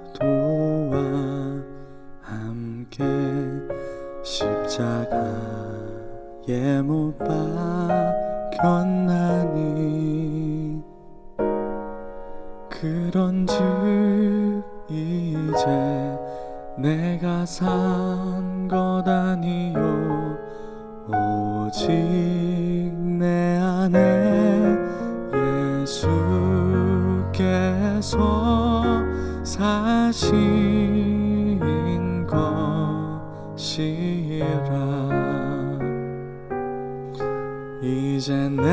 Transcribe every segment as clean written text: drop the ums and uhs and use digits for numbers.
그리스도와 함께 십자가에 못 박혔나니 그런즉 이제 내가 산 것 아니요 오직 내 안에 예수께서 사신 것이라. 이제 내가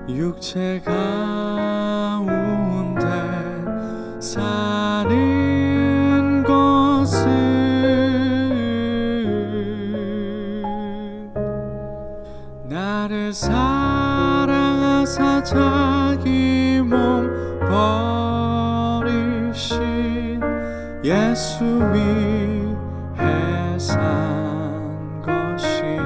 육체 가운데 사는 것은 나를 사랑하사 자기 몸 버리신 예수 위해 산 것이라.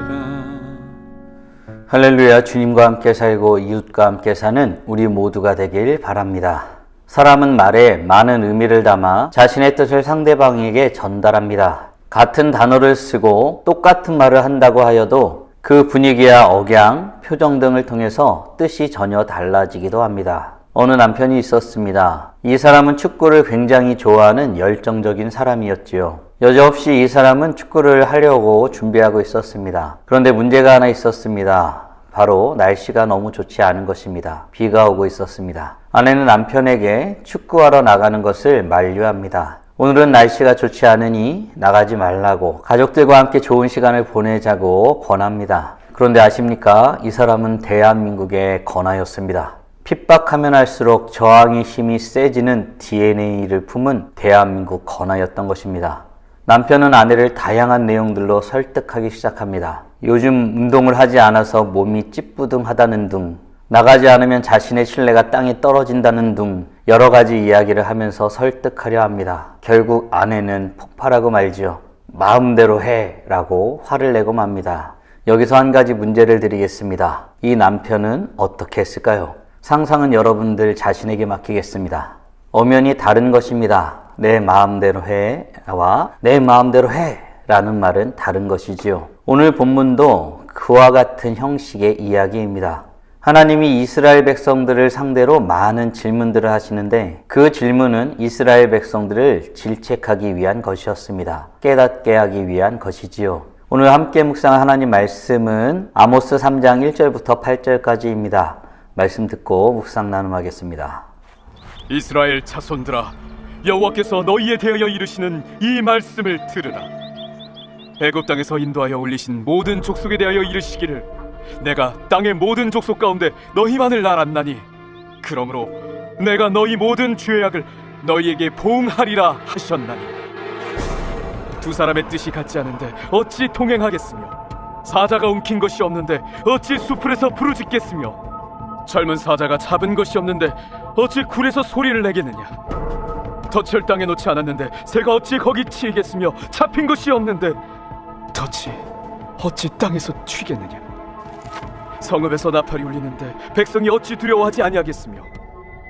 할렐루야. 주님과 함께 살고 이웃과 함께 사는 우리 모두가 되길 바랍니다. 사람은 말에 많은 의미를 담아 자신의 뜻을 상대방에게 전달합니다. 같은 단어를 쓰고 똑같은 말을 한다고 하여도 그 분위기야 억양, 표정 등을 통해서 뜻이 전혀 달라지기도 합니다. 어느 남편이 있었습니다. 이 사람은 축구를 굉장히 좋아하는 열정적인 사람이었지요. 여지없이 이 사람은 축구를 하려고 준비하고 있었습니다. 그런데 문제가 하나 있었습니다. 바로 날씨가 너무 좋지 않은 것입니다. 비가 오고 있었습니다. 아내는 남편에게 축구하러 나가는 것을 만류합니다. 오늘은 날씨가 좋지 않으니 나가지 말라고 가족들과 함께 좋은 시간을 보내자고 권합니다. 그런데 아십니까? 이 사람은 대한민국의 건아였습니다. 핍박하면 할수록 저항의 힘이 세지는 DNA를 품은 대한민국 건아였던 것입니다. 남편은 아내를 다양한 내용들로 설득하기 시작합니다. 요즘 운동을 하지 않아서 몸이 찌뿌둥하다는 둥, 나가지 않으면 자신의 신뢰가 땅에 떨어진다는 둥, 여러 가지 이야기를 하면서 설득하려 합니다. 결국 아내는 폭발하고 말지요. 마음대로 해 라고 화를 내고 맙니다. 여기서 한 가지 문제를 드리겠습니다. 이 남편은 어떻게 했을까요? 상상은 여러분들 자신에게 맡기겠습니다. 엄연히 다른 것입니다. 내 마음대로 해와 내 마음대로 해 라는 말은 다른 것이지요. 오늘 본문도 그와 같은 형식의 이야기입니다. 하나님이 이스라엘 백성들을 상대로 많은 질문들을 하시는데 그 질문은 이스라엘 백성들을 질책하기 위한 것이었습니다. 깨닫게 하기 위한 것이지요. 오늘 함께 묵상한 하나님 말씀은 아모스 3장 1절부터 8절까지입니다. 말씀 듣고 묵상 나눔하겠습니다. 이스라엘 자손들아, 여호와께서 너희에 대하여 이르시는 이 말씀을 들으라. 애굽 땅에서 인도하여 올리신 모든 족속에 대하여 이르시기를 내가 땅의 모든 족속 가운데 너희만을 알았나니 그러므로 내가 너희 모든 죄악을 너희에게 보응하리라 하셨나니 두 사람의 뜻이 같지 않은데 어찌 동행하겠으며 사자가 움킨 것이 없는데 어찌 수풀에서 부르짖겠으며 젊은 사자가 잡은 것이 없는데 어찌 굴에서 소리를 내겠느냐. 덫을 땅에 놓지 않았는데 새가 어찌 거기 치이겠으며 잡힌 것이 없는데 덫이 어찌 땅에서 튀겠느냐. 성읍에서 나팔이 울리는데 백성이 어찌 두려워하지 아니하겠으며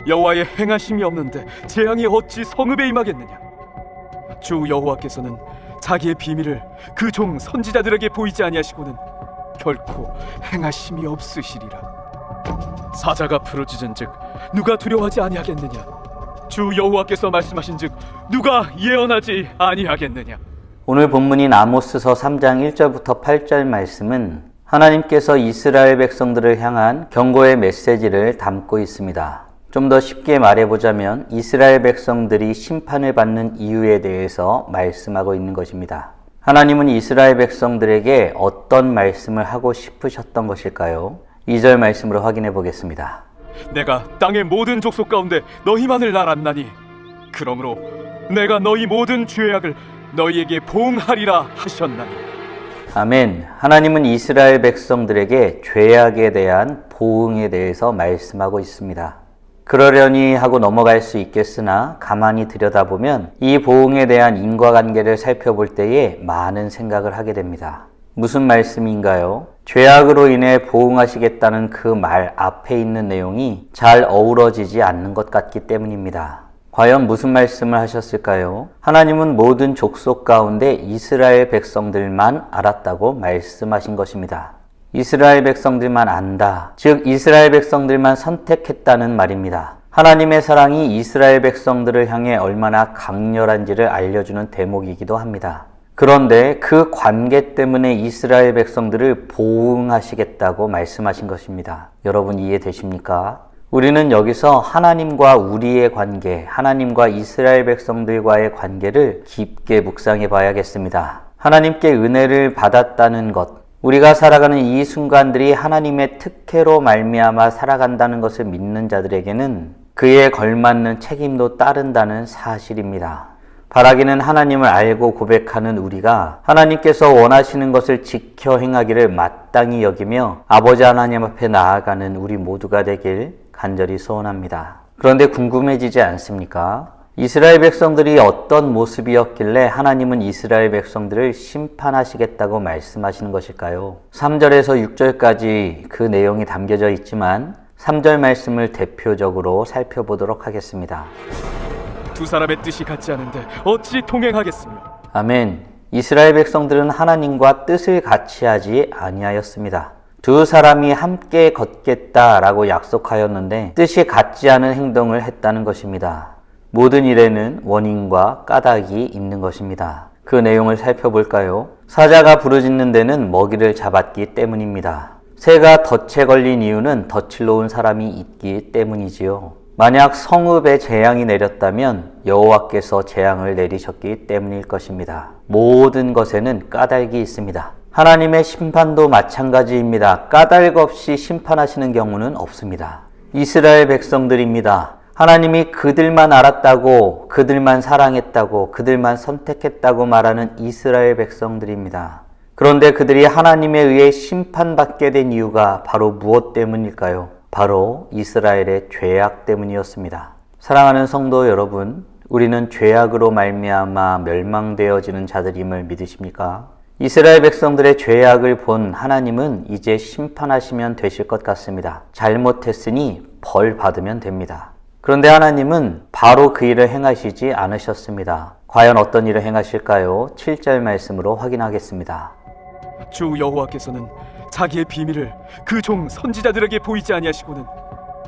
여호와의 행하심이 없는데 재앙이 어찌 성읍에 임하겠느냐. 주 여호와께서는 자기의 비밀을 그 종 선지자들에게 보이지 아니하시고는 결코 행하심이 없으시리라. 사자가 부르짖은즉 누가 두려워하지 아니하겠느냐. 주 여호와께서 말씀하신즉 누가 예언하지 아니하겠느냐. 오늘 본문인 아모스서 3장 1절부터 8절 말씀은 하나님께서 이스라엘 백성들을 향한 경고의 메시지를 담고 있습니다. 좀 더 쉽게 말해보자면 이스라엘 백성들이 심판을 받는 이유에 대해서 말씀하고 있는 것입니다. 하나님은 이스라엘 백성들에게 어떤 말씀을 하고 싶으셨던 것일까요? 2절 말씀으로 확인해 보겠습니다. 내가 땅의 모든 족속 가운데 너희만을 알았나니 그러므로 내가 너희 모든 죄악을 너희에게 보응하리라 하셨나니. 아멘. 하나님은 이스라엘 백성들에게 죄악에 대한 보응에 대해서 말씀하고 있습니다. 그러려니 하고 넘어갈 수 있겠으나 가만히 들여다보면 이 보응에 대한 인과관계를 살펴볼 때에 많은 생각을 하게 됩니다. 무슨 말씀인가요? 죄악으로 인해 보응하시겠다는 그 말 앞에 있는 내용이 잘 어우러지지 않는 것 같기 때문입니다. 과연 무슨 말씀을 하셨을까요? 하나님은 모든 족속 가운데 이스라엘 백성들만 알았다고 말씀하신 것입니다. 이스라엘 백성들만 안다. 즉 이스라엘 백성들만 선택했다는 말입니다. 하나님의 사랑이 이스라엘 백성들을 향해 얼마나 강렬한지를 알려주는 대목이기도 합니다. 그런데 그 관계 때문에 이스라엘 백성들을 보응하시겠다고 말씀하신 것입니다. 여러분 이해되십니까? 우리는 여기서 하나님과 우리의 관계, 하나님과 이스라엘 백성들과의 관계를 깊게 묵상해 봐야겠습니다. 하나님께 은혜를 받았다는 것, 우리가 살아가는 이 순간들이 하나님의 특혜로 말미암아 살아간다는 것을 믿는 자들에게는 그에 걸맞는 책임도 따른다는 사실입니다. 바라기는 하나님을 알고 고백하는 우리가 하나님께서 원하시는 것을 지켜 행하기를 마땅히 여기며 아버지 하나님 앞에 나아가는 우리 모두가 되길 간절히 소원합니다. 그런데 궁금해지지 않습니까? 이스라엘 백성들이 어떤 모습이었길래 하나님은 이스라엘 백성들을 심판하시겠다고 말씀하시는 것일까요? 3절에서 6절까지 그 내용이 담겨져 있지만 3절 말씀을 대표적으로 살펴보도록 하겠습니다. 두 사람의 뜻이 같지 않은데 어찌 동행하겠으며? 아멘. 이스라엘 백성들은 하나님과 뜻을 같이 하지 아니하였습니다. 두 사람이 함께 걷겠다라고 약속하였는데 뜻이 같지 않은 행동을 했다는 것입니다. 모든 일에는 원인과 까닭이 있는 것입니다. 그 내용을 살펴볼까요? 사자가 부르짖는 데는 먹이를 잡았기 때문입니다. 새가 덫에 걸린 이유는 덫을 놓은 사람이 있기 때문이지요. 만약 성읍에 재앙이 내렸다면 여호와께서 재앙을 내리셨기 때문일 것입니다. 모든 것에는 까닭이 있습니다. 하나님의 심판도 마찬가지입니다. 까닭 없이 심판하시는 경우는 없습니다. 이스라엘 백성들입니다. 하나님이 그들만 알았다고, 그들만 사랑했다고, 그들만 선택했다고 말하는 이스라엘 백성들입니다. 그런데 그들이 하나님에 의해 심판받게 된 이유가 바로 무엇 때문일까요? 바로 이스라엘의 죄악 때문이었습니다. 사랑하는 성도 여러분, 우리는 죄악으로 말미암아 멸망되어지는 자들임을 믿으십니까? 이스라엘 백성들의 죄악을 본 하나님은 이제 심판하시면 되실 것 같습니다. 잘못했으니 벌 받으면 됩니다. 그런데 하나님은 바로 그 일을 행하시지 않으셨습니다. 과연 어떤 일을 행하실까요? 7절 말씀으로 확인하겠습니다. 주 여호와께서는 자기의 비밀을 그 종 선지자들에게 보이지 아니하시고는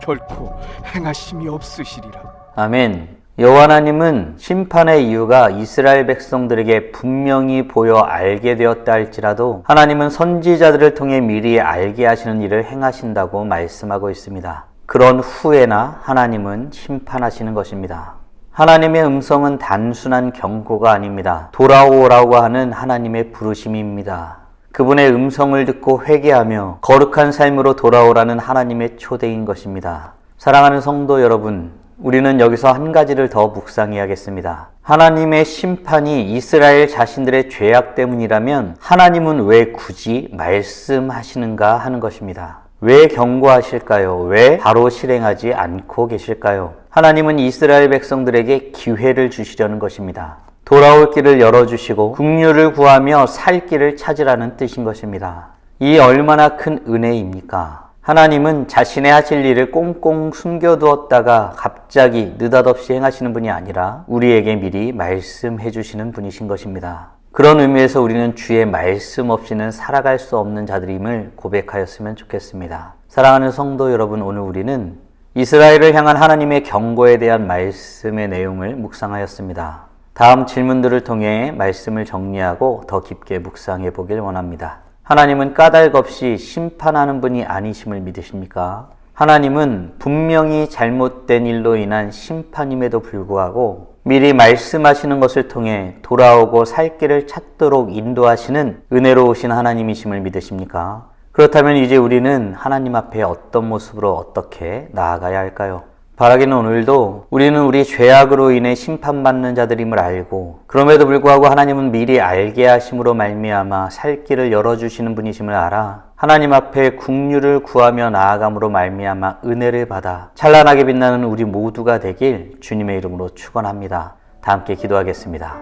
결코 행하심이 없으시리라. 아멘. 여호와 하나님은 심판의 이유가 이스라엘 백성들에게 분명히 보여 알게 되었다 할지라도 하나님은 선지자들을 통해 미리 알게 하시는 일을 행하신다고 말씀하고 있습니다. 그런 후에나 하나님은 심판하시는 것입니다. 하나님의 음성은 단순한 경고가 아닙니다. 돌아오라고 하는 하나님의 부르심입니다. 그분의 음성을 듣고 회개하며 거룩한 삶으로 돌아오라는 하나님의 초대인 것입니다. 사랑하는 성도 여러분, 우리는 여기서 한 가지를 더 묵상해야겠습니다. 하나님의 심판이 이스라엘 자신들의 죄악 때문이라면 하나님은 왜 굳이 말씀하시는가 하는 것입니다. 왜 경고하실까요? 왜 바로 실행하지 않고 계실까요? 하나님은 이스라엘 백성들에게 기회를 주시려는 것입니다. 돌아올 길을 열어주시고 긍휼을 구하며 살 길을 찾으라는 뜻인 것입니다. 이 얼마나 큰 은혜입니까? 하나님은 자신의 하실 일을 꽁꽁 숨겨두었다가 갑자기 느닷없이 행하시는 분이 아니라 우리에게 미리 말씀해 주시는 분이신 것입니다. 그런 의미에서 우리는 주의 말씀 없이는 살아갈 수 없는 자들임을 고백하였으면 좋겠습니다. 사랑하는 성도 여러분, 오늘 우리는 이스라엘을 향한 하나님의 경고에 대한 말씀의 내용을 묵상하였습니다. 다음 질문들을 통해 말씀을 정리하고 더 깊게 묵상해 보길 원합니다. 하나님은 까닭 없이 심판하는 분이 아니심을 믿으십니까? 하나님은 분명히 잘못된 일로 인한 심판임에도 불구하고 미리 말씀하시는 것을 통해 돌아오고 살 길을 찾도록 인도하시는 은혜로우신 하나님이심을 믿으십니까? 그렇다면 이제 우리는 하나님 앞에 어떤 모습으로 어떻게 나아가야 할까요? 바라기는 오늘도 우리는 우리 죄악으로 인해 심판받는 자들임을 알고 그럼에도 불구하고 하나님은 미리 알게 하심으로 말미암아 살 길을 열어주시는 분이심을 알아 하나님 앞에 긍휼을 구하며 나아감으로 말미암아 은혜를 받아 찬란하게 빛나는 우리 모두가 되길 주님의 이름으로 축원합니다. 다 함께 기도하겠습니다.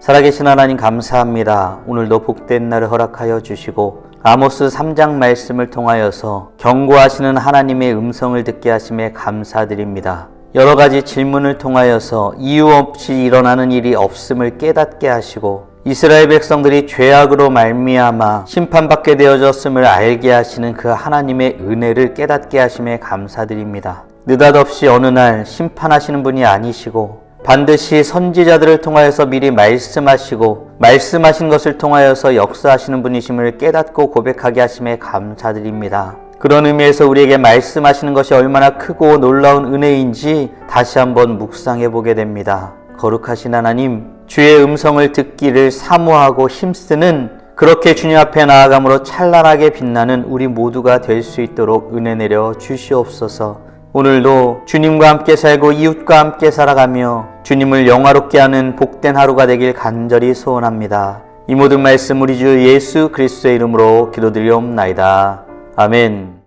살아계신 하나님 감사합니다. 오늘도 복된 날을 허락하여 주시고 아모스 3장 말씀을 통하여서 경고하시는 하나님의 음성을 듣게 하심에 감사드립니다. 여러 가지 질문을 통하여서 이유 없이 일어나는 일이 없음을 깨닫게 하시고 이스라엘 백성들이 죄악으로 말미암아 심판받게 되어졌음을 알게 하시는 그 하나님의 은혜를 깨닫게 하심에 감사드립니다. 느닷없이 어느 날 심판하시는 분이 아니시고 반드시 선지자들을 통하여서 미리 말씀하시고 말씀하신 것을 통하여서 역사하시는 분이심을 깨닫고 고백하게 하심에 감사드립니다. 그런 의미에서 우리에게 말씀하시는 것이 얼마나 크고 놀라운 은혜인지 다시 한번 묵상해 보게 됩니다. 거룩하신 하나님, 주의 음성을 듣기를 사모하고 힘쓰는 그렇게 주님 앞에 나아감으로 찬란하게 빛나는 우리 모두가 될 수 있도록 은혜 내려 주시옵소서. 오늘도 주님과 함께 살고 이웃과 함께 살아가며 주님을 영화롭게 하는 복된 하루가 되길 간절히 소원합니다. 이 모든 말씀 우리 주 예수 그리스도의 이름으로 기도드리옵나이다. 아멘.